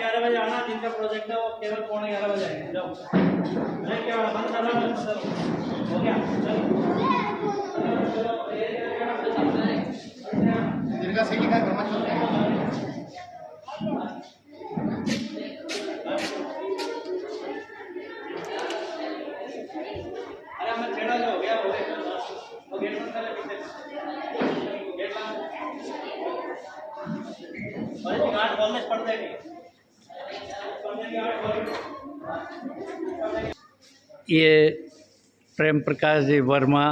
11 बजे आना, जिनका प्रोजेक्ट है वो केवल 11:15 बजे आएंगे। जाओ, मैं क्या बंद कर रहा हूँ, हो गया। जिनका सीटी का क्रम चलता है। अरे मैं छेड़ा हो गया, हो गया। वो गेट बंद कर ले पीछे, गेट बंद। और गार्ड बोलने पड़ते नहीं। ये प्रेम प्रकाश जी वर्मा,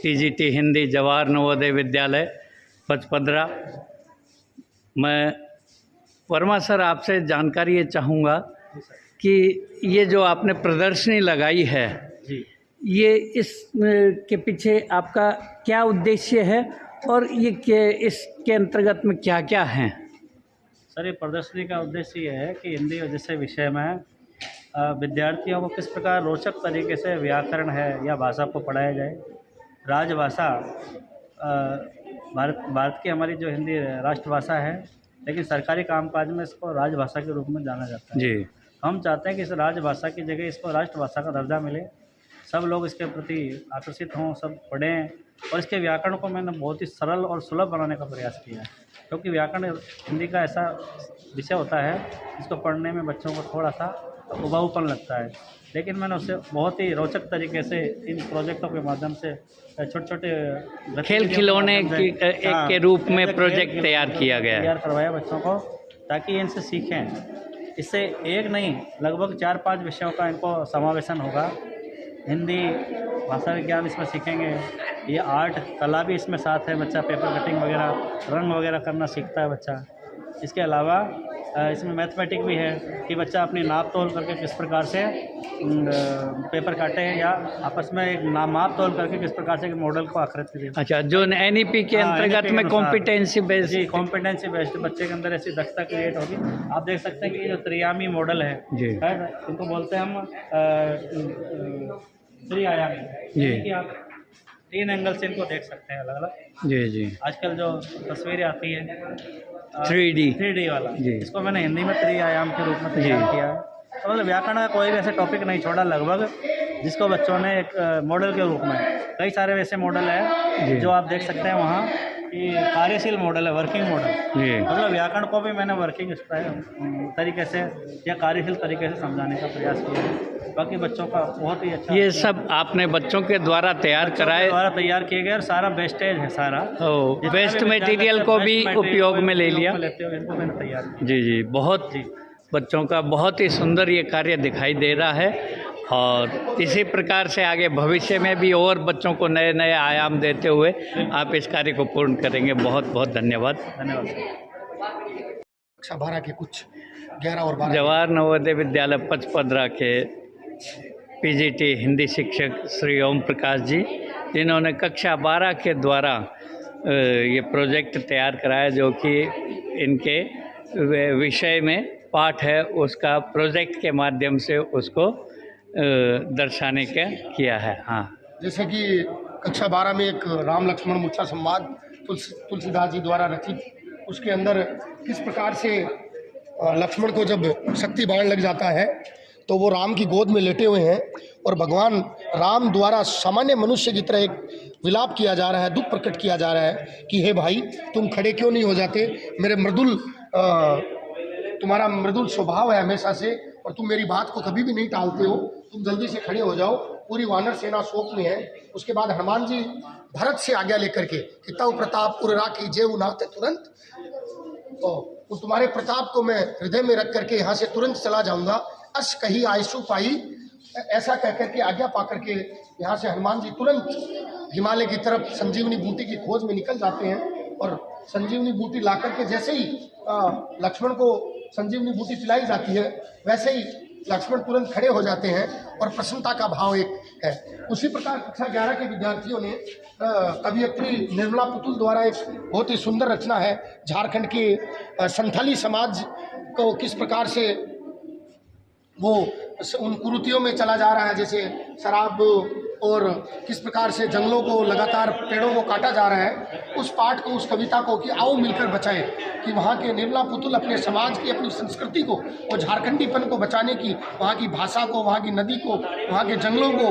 टीजीटी हिंदी, जवाहर नवोदय विद्यालय पचपदरा। मैं वर्मा सर आपसे जानकारी ये चाहूँगा कि ये जो आपने प्रदर्शनी लगाई है जी, ये इस के पीछे आपका क्या उद्देश्य है और ये इसके अंतर्गत में क्या क्या हैं? सर ये प्रदर्शनी का उद्देश्य ये है कि हिंदी जैसे विषय में विद्यार्थियों को किस प्रकार रोचक तरीके से व्याकरण है या भाषा को पढ़ाया जाए। राजभाषा भारत की हमारी जो हिंदी राष्ट्रभाषा है, लेकिन सरकारी कामकाज में इसको राजभाषा के रूप में जाना जाता है। जी, हम चाहते हैं कि इस राजभाषा की जगह इसको राष्ट्रभाषा का दर्जा मिले, सब लोग इसके प्रति आकर्षित हों, सब पढ़ें। और इसके व्याकरण को मैंने बहुत ही सरल और सुलभ बनाने का प्रयास किया है, क्योंकि व्याकरण हिंदी का ऐसा विषय होता है जिसको पढ़ने में बच्चों को थोड़ा सा उबाऊपन लगता है, लेकिन मैंने उसे बहुत ही रोचक तरीके से इन प्रोजेक्टों के माध्यम से छोटे छोटे खेल खिलौने के रूप में प्रोजेक्ट तैयार किया गया है, तैयार करवाया बच्चों को, ताकि इनसे सीखें। इससे एक नहीं, लगभग 4-5 विषयों का इनको समावेशन होगा। हिंदी भाषा विज्ञान इसमें सीखेंगे, ये आर्ट कला भी इसमें साथ है, बच्चा पेपर कटिंग वगैरह रंग वगैरह करना सीखता है बच्चा। इसके अलावा इसमें मैथमेटिक भी है कि बच्चा अपनी नाप तोल करके किस प्रकार से पेपर काटे या आपस में एक माप तोल करके किस प्रकार से मॉडल को आकृति करें। अच्छा, जो NEP के अंतर्गत में कॉम्पिटेंसी बेस्ड, जी कॉम्पिटेंसी बेस्ड बच्चे के अंदर ऐसी दक्षता क्रिएट होगी। आप देख सकते हैं कि ये जो त्रियामी मॉडल है जी, इनको बोलते हैं हम त्रिआयामी, जी कि आप 3 एंगल से इनको देख सकते हैं अलग अलग। जी जी, आजकल जो तस्वीरें आती हैं 3D वाला जी, इसको मैंने हिंदी में त्रिआयाम के रूप में तैयार किया है। तो मतलब व्याकरण का कोई भी ऐसे टॉपिक नहीं छोड़ा लगभग जिसको बच्चों ने एक मॉडल के रूप में, कई सारे वैसे मॉडल है जो आप देख सकते हैं वहाँ कि कार्यशील मॉडल है, वर्किंग मॉडल। जी, मतलब व्याकरण को भी मैंने वर्किंग तरीके से या कार्यशील तरीके से समझाने का प्रयास किया है। बाकी बच्चों का बहुत ही अच्छा, ये सब आपने बच्चों के द्वारा तैयार कराए, द्वारा तैयार किए गए और सारा वेस्टेज है सारा, वेस्ट मटेरियल को भी उपयोग में ले लिया। इनको मैंने तैयार किया। जी जी, बहुत बच्चों का बहुत ही सुंदर ये कार्य दिखाई दे रहा है और इसी प्रकार से आगे भविष्य में भी और बच्चों को नए नए आयाम देते हुए आप इस कार्य को पूर्ण करेंगे। बहुत बहुत धन्यवाद। धन्यवाद। कक्षा 12 के कुछ 11 और 12 जवाहर नवोदय विद्यालय पचपदरा के PGT हिंदी शिक्षक श्री ओम प्रकाश जी, जिन्होंने कक्षा 12 के द्वारा ये प्रोजेक्ट तैयार कराया, जो कि इनके विषय में पाठ है उसका प्रोजेक्ट के माध्यम से उसको दर्शाने का किया है। हाँ, जैसे कि कक्षा 12 में एक राम लक्ष्मण मूर्छा संवाद तुलसीदास जी द्वारा रचित, उसके अंदर किस प्रकार से लक्ष्मण को जब शक्ति बाण लग जाता है तो वो राम की गोद में लेटे हुए हैं और भगवान राम द्वारा सामान्य मनुष्य की तरह एक विलाप किया जा रहा है, दुख प्रकट किया जा रहा है कि हे भाई तुम खड़े क्यों नहीं हो जाते, मेरे मृदुल तुम्हारा मृदुल स्वभाव है हमेशा से और तुम मेरी बात को कभी भी नहीं टालते हो, तुम जल्दी से खड़े हो जाओ। पूरी वानर सेना शोक में है। उसके बाद हनुमान जी भरत से आज्ञा लेकर के कि तव प्रताप उर राखी जेऊ नाते तुरंत, तो तुम्हारे प्रताप को मैं हृदय में रख करके यहाँ से तुरंत चला जाऊँगा। अश कही आयसु पाई, ऐसा कह करके आज्ञा पा करके यहाँ से हनुमान जी तुरंत हिमालय की तरफ संजीवनी बूटी की खोज में निकल जाते हैं और संजीवनी बूटी ला करके जैसे ही लक्ष्मण को संजीवनी बूटी पिलाई जाती है वैसे ही लक्ष्मण तुरंत खड़े हो जाते हैं और प्रसन्नता का भाव एक है। उसी प्रकार कक्षा 11 के विद्यार्थियों ने कवियत्री निर्मला पुतुल द्वारा एक बहुत ही सुंदर रचना है, झारखंड के संथाली समाज को किस प्रकार से वो उन कुरीतियों में चला जा रहा है, जैसे शराब और किस प्रकार से जंगलों को लगातार पेड़ों को काटा जा रहा है, उस पाठ को, उस कविता को कि आओ मिलकर बचाएं, कि वहाँ के निर्मला पुतुल अपने समाज की, अपनी संस्कृति को और झारखंडीपन को बचाने की, वहाँ की भाषा को, वहाँ की नदी को, वहाँ के जंगलों को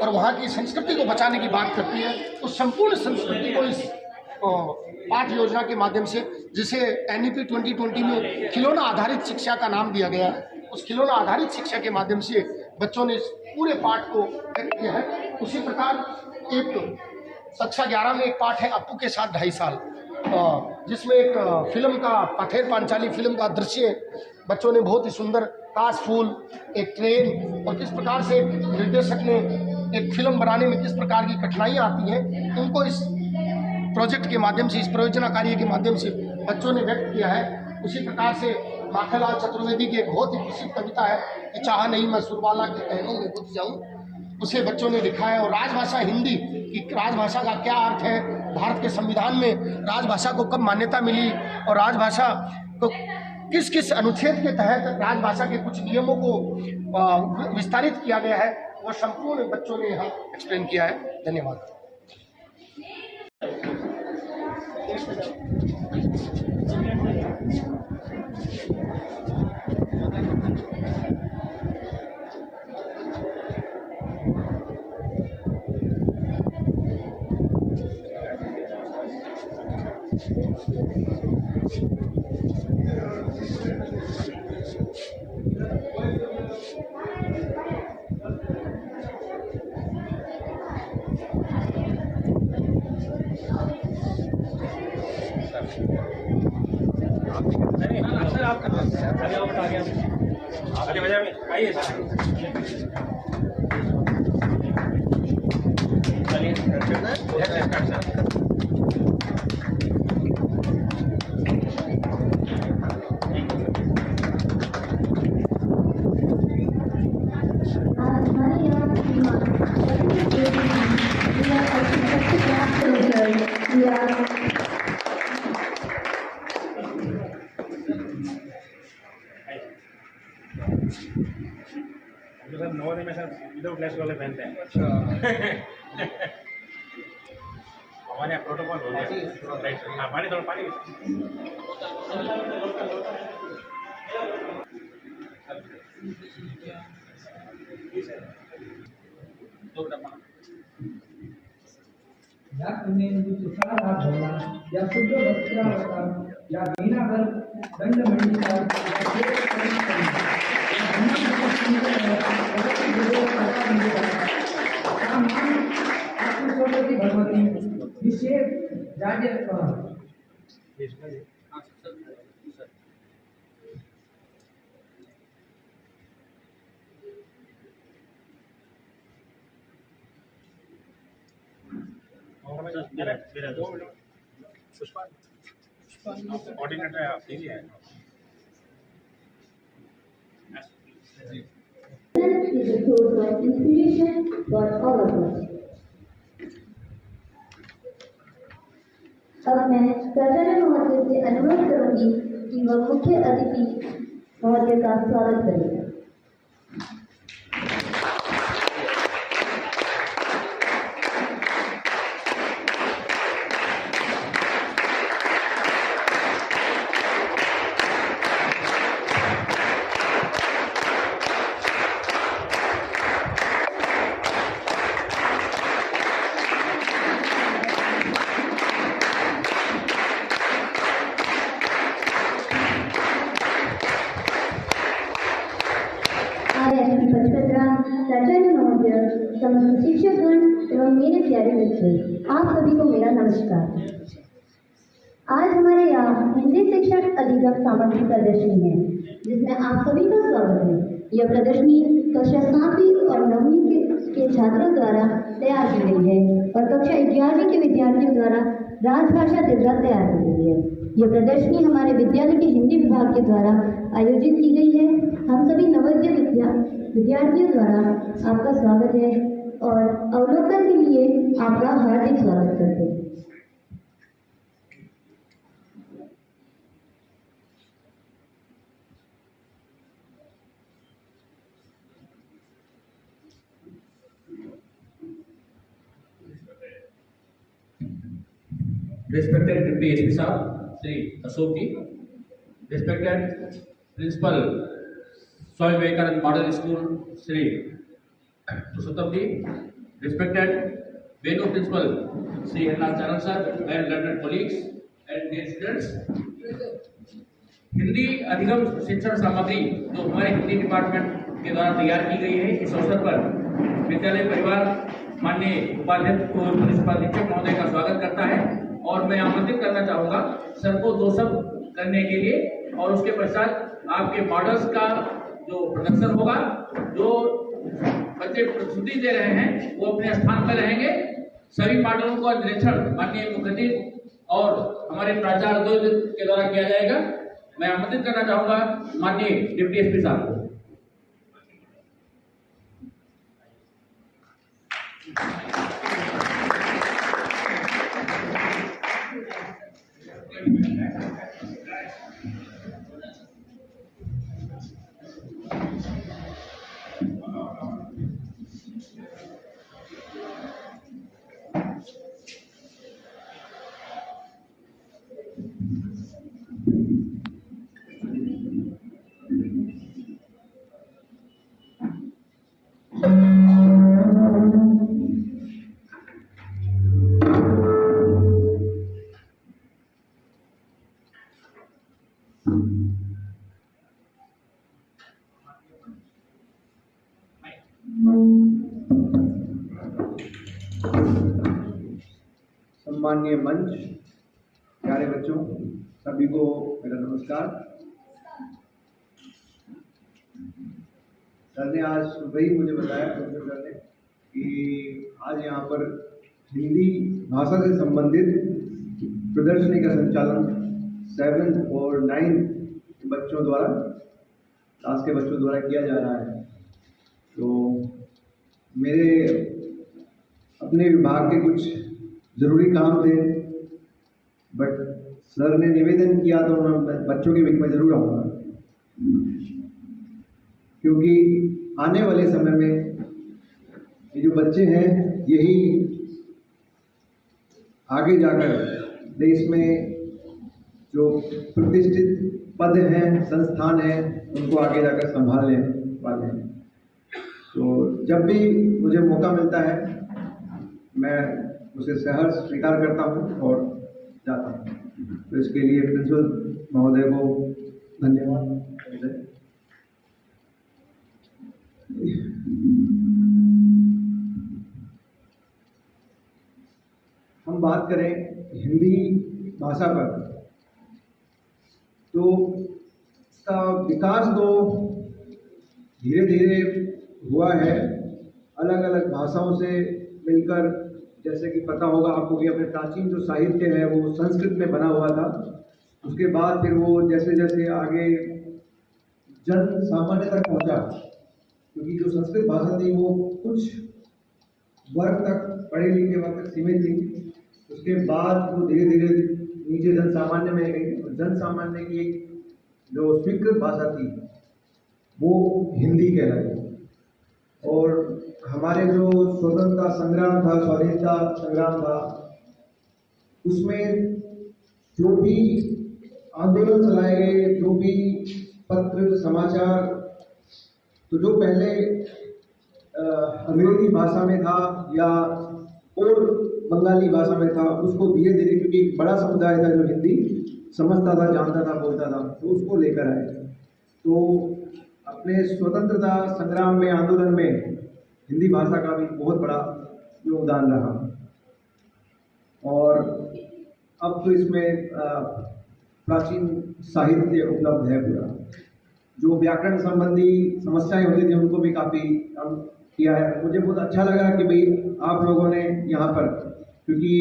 और वहाँ की संस्कृति को बचाने की बात करती है। उस संपूर्ण संस्कृति को इस पाठ योजना के माध्यम से, जिसे NEP 2020 में खिलौना आधारित शिक्षा का नाम दिया गया है, उस खिलौना आधारित शिक्षा के माध्यम से बच्चों ने पूरे पाठ को व्यक्त किया है। उसी प्रकार एक कक्षा 11 में एक पाठ है अप्पू के साथ 2.5 साल, जिसमें एक फिल्म का, पथेर पांचाली फिल्म का दृश्य बच्चों ने बहुत ही सुंदर, काश फूल, एक ट्रेन और किस प्रकार से निर्देशक ने एक फिल्म बनाने में किस प्रकार की कठिनाइयाँ आती हैं, उनको इस प्रोजेक्ट के माध्यम से, इस परियोजना कार्य के माध्यम से बच्चों ने व्यक्त किया है। उसी प्रकार से माखनलाल चतुर्वेदी की एक बहुत ही प्रसिद्ध कविता है कि चाह नहीं मैं सुरबाला के कहनों में बुझ जाऊं, उसे बच्चों ने लिखा है। और राजभाषा हिंदी की राजभाषा का क्या अर्थ है, भारत के संविधान में राजभाषा को कब मान्यता मिली और राजभाषा को किस किस अनुच्छेद के तहत राजभाषा के कुछ नियमों को विस्तारित किया गया है, वो संपूर्ण बच्चों ने यहाँ एक्सप्लेन किया है। धन्यवाद। आज हमारे यहाँ सर नवोदय में सर विदाउट लेस वाले पहनते हैं। हमारे यहाँ प्रोटोकॉल हो गया। राइट सर, हाँ पानी थोड़ा पानी। या तुम्हें तुषारा भोला या शुद्ध वस्त्रावता या वीणावर दंडमंडिता भगवती विशेष राज्य कोऑर्डिनेटर है, आप सही है। is a source of inspiration for all of us. अब मैं प्राचार्य महोदय से अनुरोध करूंगी कि वह मुख्य अतिथि महोदय का स्वागत करें। प्राचार्य महोदय, समस्त शिक्षकगण एवं मेरे प्यारे बच्चे, आप सभी को मेरा नमस्कार। आज हमारे यहाँ हिंदी शिक्षक अधिगम सामग्री प्रदर्शनी है, जिसमें आप सभी का स्वागत है। यह प्रदर्शनी कक्षा 7वीं और 9वीं के छात्रों द्वारा तैयार की गई है और कक्षा 11वीं के विद्यार्थियों द्वारा राजभाषा तिररा तैयार की गई है। यह प्रदर्शनी हमारे विद्यालय के हिंदी विभाग के द्वारा आयोजित की गई है। हम सभी नवोदय विद्यार्थियों द्वारा आपका स्वागत है और अवलोकन के लिए आपका हार्दिक स्वागत करते हैं। Respected Deputy SP Saab, Shri Ashok ji, respected Principal Swami Vivekanand Model School, Shri Purushottam ji, respected Venu Principal, Shri Hernal Charan sir, and learned colleagues and dear students. Hindi अधिगम शिक्षण सामग्री जो हमारे हिंदी डिपार्टमेंट के द्वारा तैयार की गई है, इस अवसर पर विद्यालय परिवार माननीय उपाध्यक्ष और प्रिंसिपल महोदय का स्वागत करता है और मैं आमंत्रित करना चाहूँगा सर को दो शब्द करने के लिए और उसके पश्चात आपके मॉडल्स का जो प्रदर्शन होगा, जो बच्चे प्रस्तुति दे रहे हैं वो अपने स्थान पर रहेंगे। सभी मॉडलों का निरीक्षण माननीय मुखर्जी और हमारे प्राचार्य के द्वारा किया जाएगा। मैं आमंत्रित करना चाहूँगा माननीय डिप्टी एसपी साहब को। सम्माननीय मंच, प्यारे बच्चों, सभी को मेरा नमस्कार। सर ने आज सुबह ही मुझे बताया प्रोफेसर सर ने कि आज यहाँ पर हिंदी भाषा से संबंधित प्रदर्शनी का संचालन 7th और 9th बच्चों द्वारा, क्लास के बच्चों द्वारा किया जा रहा है। तो मेरे अपने विभाग के कुछ ज़रूरी काम थे, बट सर ने निवेदन किया तो मैं बच्चों के बीच में ज़रूर आऊँगा, क्योंकि आने वाले समय में ये जो बच्चे हैं यही आगे जाकर देश में जो प्रतिष्ठित पद हैं, संस्थान हैं, उनको आगे जाकर संभालने वाले हैं। तो जब भी मुझे मौका मिलता है मैं उसे सहर्ष स्वीकार करता हूँ और जाता हूँ। तो इसके लिए प्रिंसिपल महोदय को धन्यवाद। हम बात करें हिंदी भाषा पर, तो इसका विकास तो धीरे धीरे हुआ है, अलग अलग भाषाओं से मिलकर। जैसे कि पता होगा आपको कि अपने प्राचीन जो साहित्य है वो संस्कृत में बना हुआ था, उसके बाद फिर वो जैसे जैसे आगे जन सामान्य तक पहुंचा, क्योंकि जो संस्कृत भाषा थी वो कुछ वर्ग तक, पढ़े लिखे वर्ग तक सीमित थी। उसके बाद वो धीरे धीरे नीचे जन सामान्य में गई, और जन सामान्य की एक जो स्वीकृत भाषा थी वो हिंदी कहलाई। और हमारे जो स्वतंत्रता संग्राम था, स्वाधीनता संग्राम था, उसमें जो भी आंदोलन चलाए गए, जो भी पत्र समाचार, तो जो पहले अंग्रेजी भाषा में था या और बंगाली भाषा में था, उसको धीरे धीरे, क्योंकि एक बड़ा समुदाय था जो हिंदी समझता था, जानता था, बोलता था, तो उसको लेकर आए। तो अपने स्वतंत्रता संग्राम में, आंदोलन में हिंदी भाषा का भी बहुत बड़ा योगदान रहा। और अब तो इसमें प्राचीन साहित्य उपलब्ध है पूरा। जो व्याकरण संबंधी समस्याएं होती थी उनको भी काफ़ी कम किया है। मुझे बहुत अच्छा लगा कि भाई आप लोगों ने यहाँ पर, क्योंकि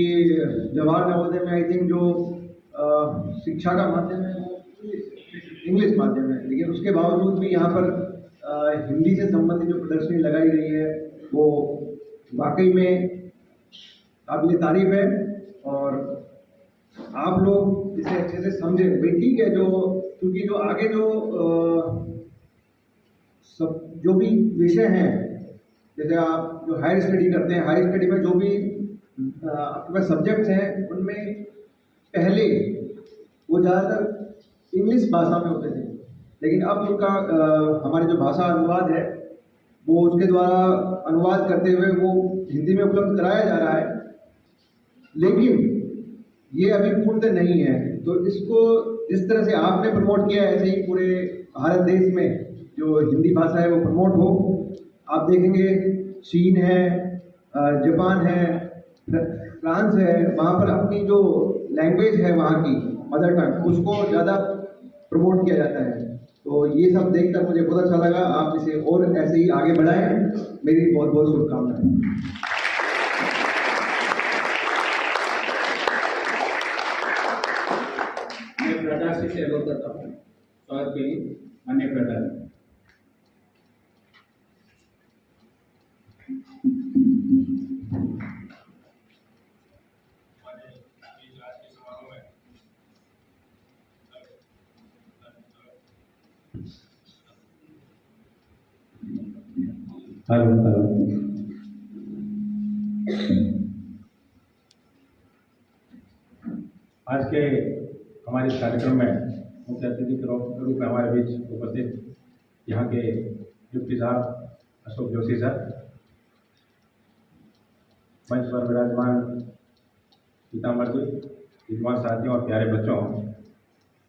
जवाहर नवोदय में आई थिंक जो शिक्षा का माध्यम है वो इंग्लिश माध्यम है, लेकिन उसके बावजूद भी यहाँ पर हिंदी से संबंधित जो प्रदर्शनी लगाई गई है वो वाकई में काबिल तारीफ है। और आप लोग इसे अच्छे से समझे। भाई ठीक है, जो क्योंकि जो आगे जो सब जो भी विषय हैं, जैसे आप जो हायर स्टडी करते हैं, हायर स्टडी में जो भी आपके पास सब्जेक्ट्स हैं, उनमें पहले वो ज़्यादातर इंग्लिश भाषा में होते थे, लेकिन अब उनका हमारी जो भाषा अनुवाद है वो उसके द्वारा अनुवाद करते हुए वो हिंदी में उपलब्ध कराया जा रहा है, लेकिन ये अभी पूर्ण नहीं है। तो इसको जिस तरह से आपने प्रमोट किया है, ऐसे ही पूरे भारत देश में जो हिंदी भाषा है वो प्रमोट हो। आप देखेंगे चीन है, जापान है, फ्रांस है, वहाँ पर अपनी जो लैंग्वेज है वहाँ की मदर टंग, उसको ज़्यादा प्रमोट किया जाता है। तो ये सब देखकर मुझे बहुत अच्छा लगा। आप इसे और ऐसे ही आगे बढ़ाएं। मेरी बहुत बहुत शुभकामनाएं। मैं प्रधान से अनुरोध करता हूँ स्वागत के लिए माननीय प्रधान। आज के हमारे इस कार्यक्रम में मुख्य अतिथि के रूप में हमारे बीच उपस्थित यहाँ के डिप्टी साहब अशोक जोशी सर, मंच पर विराजमान पीताम्बर जी, विद्वान साथियों और प्यारे बच्चों,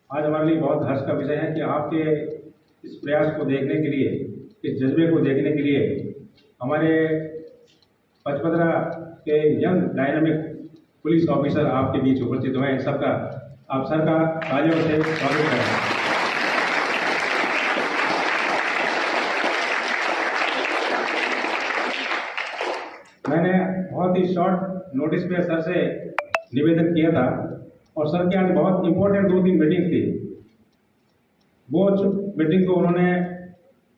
आज हमारे लिए बहुत हर्ष का विषय है कि आपके इस प्रयास को देखने के लिए, इस जज्बे को देखने के लिए हमारे पचपदरा के यंग डायनामिक पुलिस ऑफिसर आपके बीच उपस्थित हुए हैं। सबका आप सर का तालियों से स्वागत करें। मैंने बहुत ही शॉर्ट नोटिस पे सर से निवेदन किया था और सर की आज बहुत इंपॉर्टेंट 2-3 मीटिंग थी। वो मीटिंग को उन्होंने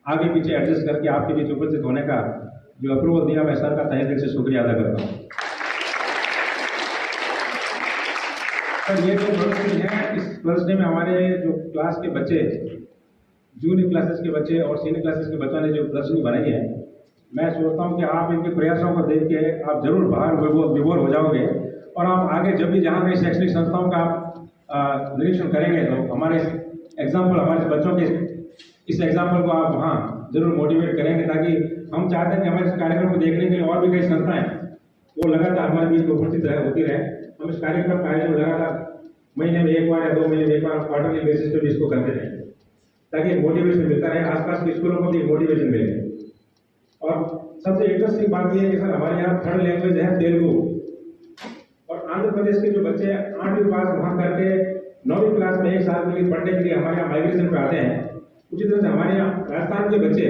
आगे पीछे एडजस्ट करके आपके बीच उपस्थित होने का जो अप्रूवल दिया, मैं सर का तहे दिल से शुक्रिया अदा करता हूँ। सर ये जो प्रदर्शनी है, इस प्रदर्शनी में हमारे जो क्लास के बच्चे, जूनियर क्लासेस के बच्चे और सीनियर क्लासेस के बच्चों ने जो प्रदर्शनी बनाई है, मैं सोचता हूँ कि आप इनके प्रयासों को देख के आप जरूर बाहर विभोर हो जाओगे और आप आगे जब भी जहाँ कहीं शैक्षणिक संस्थाओं का आप निरीक्षण करेंगे तो हमारे एग्जाम्पल, हमारे बच्चों के इस एग्जाम्पल को आप वहाँ जरूर मोटिवेट करेंगे, ताकि हम चाहते हैं कि हमारे इस कार्यक्रम को देखने के लिए और भी कई संस्थाएं वो लगातार हमारे बीच उपस्थित होती रहे। हम इस कार्यक्रम का आयोजन लगातार महीने में एक बार या 2 महीने में एक बार क्वार्टरली बेसिस पे भी इसको करते रहें, ताकि मोटिवेशन मिलता रहे, आसपास के स्कूलों को भी मोटिवेशन मिले। और सबसे इंटरेस्टिंग बात यह है कि सर हमारे यहाँ 3rd लैंग्वेज है तेलुगु, और आंध्र प्रदेश के जो बच्चे 8वीं पास वहाँ करके 9वीं क्लास में 1 साल के लिए पढ़ने के लिए हमारे यहाँ माइग्रेशन पे आते हैं, उसी तरह से हमारे यहाँ राजस्थान के बच्चे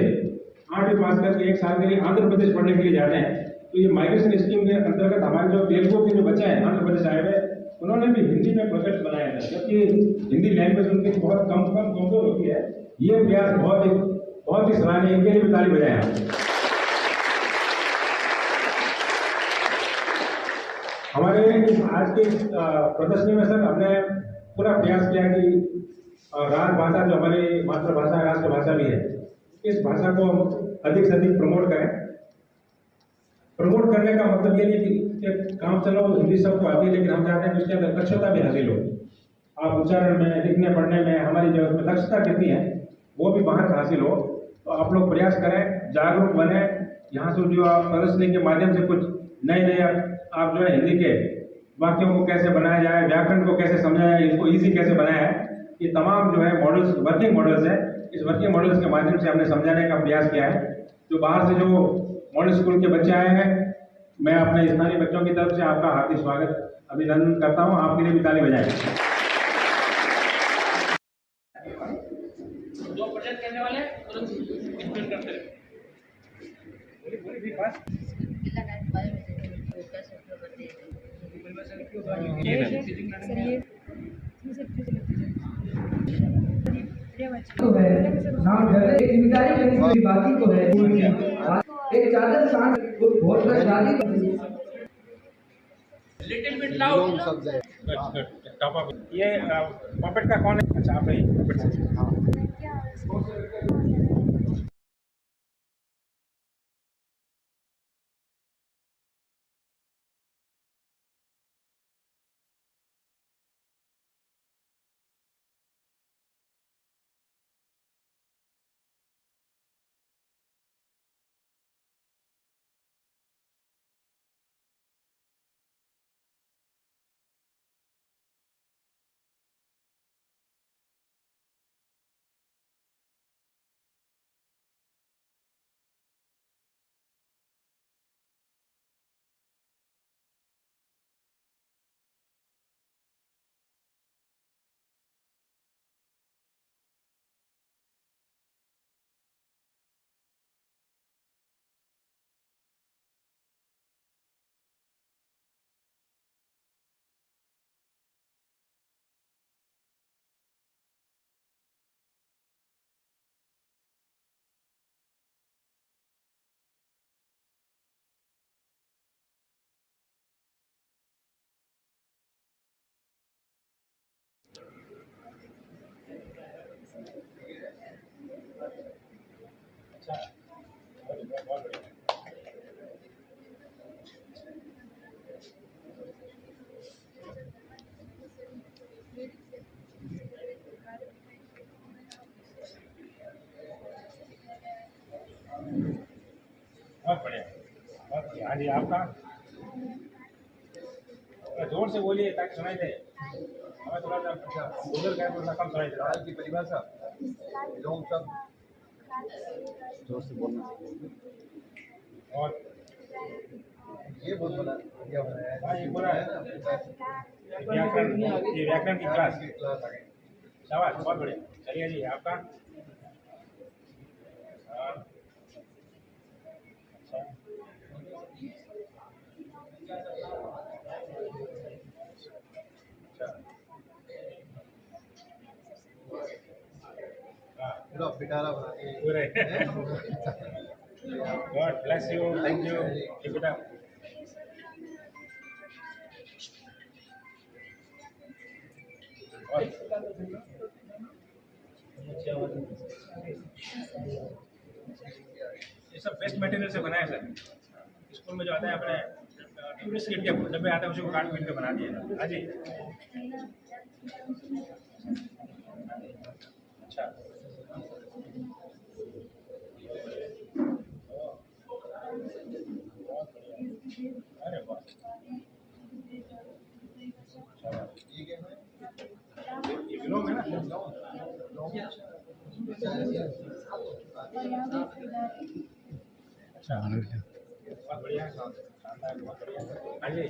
8वीं पास करके 1 साल के लिए आंध्र प्रदेश पढ़ने के लिए जाते हैं। तो ये माइग्रेशन स्कीम के अंतर्गत हमारे जो तेलुगु के जो बच्चे हैं आंध्र प्रदेश आए हुए, उन्होंने भी हिंदी में प्रोजेक्ट बनाया था, जबकि हिंदी लैंग्वेज उनकी बहुत कमजोर होती है। ये प्रयास बहुत ही सराहनीय, इनके लिए भी ताली बजाएं। हमारे आज के प्रदर्शनी में सर हमने पूरा प्रयास किया कि राजभाषा जो हमारी मातृभाषा राष्ट्रभाषा भी है, इस भाषा को हम अधिक से अधिक प्रमोट करें। प्रमोट करने का मतलब ये नहीं कि काम चलो हिंदी सबको आती है, लेकिन हम चाहते हैं कि उसके अंदर दक्षता भी हासिल हो। आप उच्चारण में, लिखने पढ़ने में हमारी जो दक्षता कितनी है वो भी बाहर हासिल हो। तो आप लोग प्रयास करें, जागरूक बने। यहाँ से जो आप प्रदर्शनी के माध्यम से कुछ नए आप जो है हिंदी के वाक्यों को कैसे बनाया जाए, व्याकरण को कैसे समझाया जाए, इसको ईजी कैसे बनाया है, ये तमाम जो है मॉडल्स, वर्किंग मॉडल्स है, इस वर्किंग मॉडल्स के माध्यम से हमने समझाने का प्रयास किया है। जो बाहर से जो मॉडल स्कूल के बच्चे आए हैं, मैं अपने स्थानीय बच्चों की तरफ से आपका हार्दिक स्वागत अभिनंदन करता हूँ। आपके लिए भी ताली बजाएं। जो प्रेजेंट करने वाले तुरंत एक्सप्लेन करते रहे। तो है नाम घर एक जिम्मेदारी करने की बात ही तो है। एक चादर सांस बहुत बड़ा शादी लिटिल बिट लाउड। ये पपेट का कौन है? अच्छा आप ही पपेट से। बहुत बढ़िया, बहुत बढ़िया। हाँ जी, आपका जोर से बोलिए ताकि सुनाई दे। हमें थोड़ा सा उधर का थोड़ा कम सुनाई दे रहा है। की परिभाषा लोग सब जोर से बोलना चाहिए। और ये बहुत बड़ा बढ़िया बनाया है। हाँ, ये पूरा व्याकरण की क्लास आ गई। शाबाश, बहुत बढ़िया। चलिए जी, आपका अच्छा। पूरे God bless you, thank you बेटा। और ये सब वेस्ट मटेरियल से बनाया सर। स्कूल में जो आता है अपने टूरिस्ट किट के डब्बे आते हैं उसी को काट पीट के बना दिए। हाँ जी, अच्छा अरे वाह, ये विलोम है ना? अच्छा बहुत बढ़िया है, शानदार, बहुत बढ़िया। हाँ जी,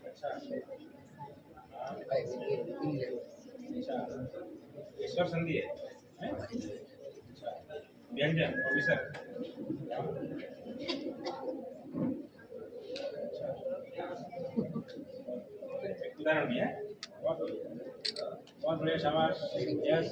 अच्छा अच्छा, ईश्वर संधि है, हैं? अच्छा, व्यंजन ऑफिसर, अच्छा, एक उदाहरण भी है, बहुत बढ़िया, शाबाश, यस।